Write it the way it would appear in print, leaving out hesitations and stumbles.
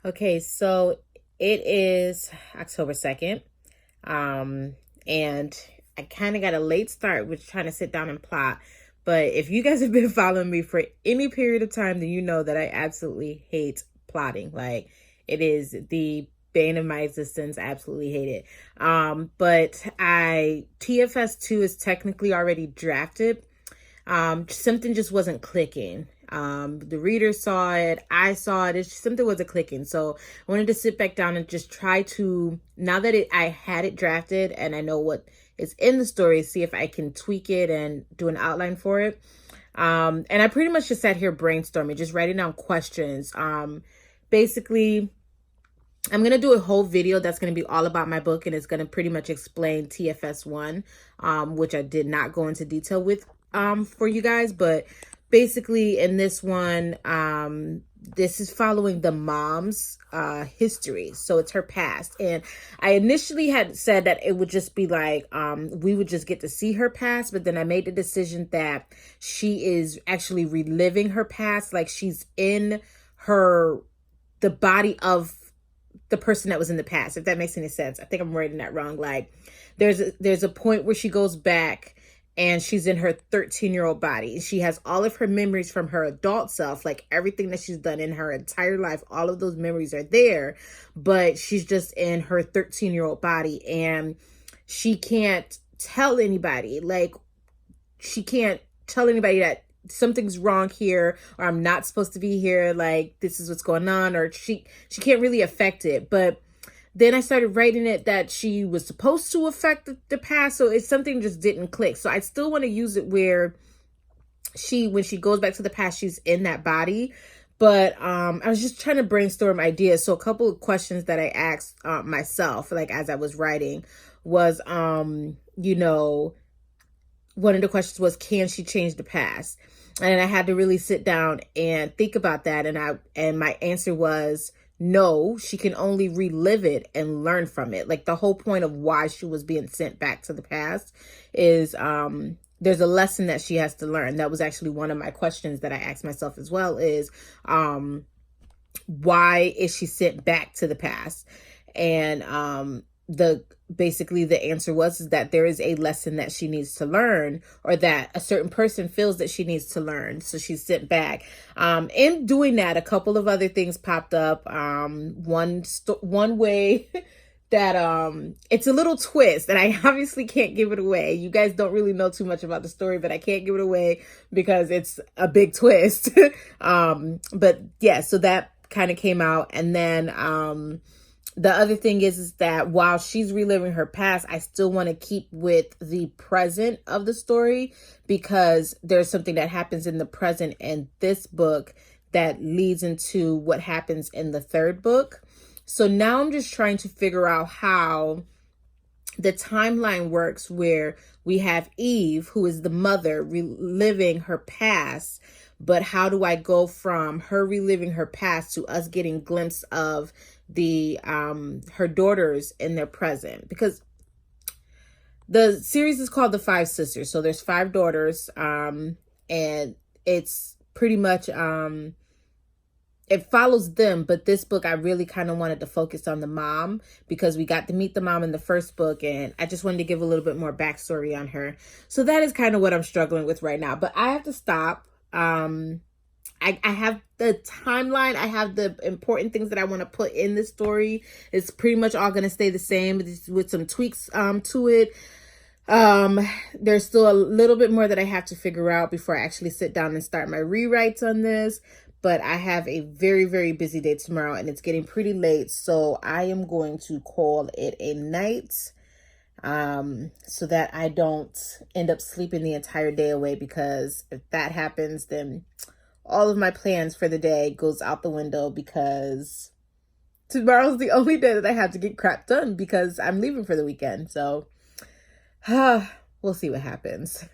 Okay, so it is October 2nd. And I kind of got a late start with trying to sit down and plot. But if you guys have been following me for any period of time, then you know that I absolutely hate plotting. Like, it is the bane of my existence. I absolutely hate it. But TFS2 is technically already drafted. Something just wasn't clicking. The reader saw it, I saw it, something wasn't clicking. So I wanted to sit back down and just try to, now that I had it drafted and I know what is in the story, see if I can tweak it and do an outline for it. And I pretty much just sat here brainstorming, just writing down questions. Basically, I'm going to do a whole video that's going to be all about my book, and it's going to pretty much explain TFS1, which I did not go into detail with for you guys. But basically in this one, this is following the mom's history. So it's her past. And I initially had said that it would just be like, we would just get to see her past. But then I made the decision that she is actually reliving her past. Like, she's in the body of the person that was in the past, if that makes any sense. I think I'm writing that wrong. Like, there's a point where she goes back and she's in her 13-year-old body. She has all of her memories from her adult self, like everything that she's done in her entire life. All of those memories are there, but she's just in her 13-year-old body, and she can't tell anybody. Like, she can't tell anybody that something's wrong here, or I'm not supposed to be here, like this is what's going on, or she can't really affect it. But then I started writing it that she was supposed to affect the past, so it's something just didn't click. So I still want to use it where when she goes back to the past, she's in that body. But I was just trying to brainstorm ideas. So a couple of questions that I asked myself, like as I was writing, was one of the questions was, can she change the past? And I had to really sit down and think about that. And my answer was, no, she can only relive it and learn from it. Like, the whole point of why she was being sent back to the past is there's a lesson that she has to learn. That was actually one of my questions that I asked myself as well, is why is she sent back to the past? And basically the answer was that there is a lesson that she needs to learn, or that a certain person feels that she needs to learn. So she's sent back. In doing that, a couple of other things popped up. One way that it's a little twist, and I obviously can't give it away. You guys don't really know too much about the story, but I can't give it away because it's a big twist. But yeah, so that kind of came out. And then the other thing is that while she's reliving her past, I still want to keep with the present of the story, because there's something that happens in the present in this book that leads into what happens in the third book. So now I'm just trying to figure out how the timeline works, where we have Eve, who is the mother, reliving her past. But how do I go from her reliving her past to us getting a glimpse of her daughters in their present? Because the series is called The Five Sisters. So there's 5 daughters, and it's pretty much it follows them. But this book, I really kind of wanted to focus on the mom, because we got to meet the mom in the first book, and I just wanted to give a little bit more backstory on her. So that is kind of what I'm struggling with right now. But I have to stop. I have the timeline. I have the important things that I want to put in this story. It's pretty much all going to stay the same with some tweaks to it. There's still a little bit more that I have to figure out before I actually sit down and start my rewrites on this. But I have a very, very busy day tomorrow, and it's getting pretty late. So I am going to call it a night, so that I don't end up sleeping the entire day away, because if that happens, then all of my plans for the day goes out the window, because tomorrow's the only day that I have to get crap done, because I'm leaving for the weekend. So we'll see what happens.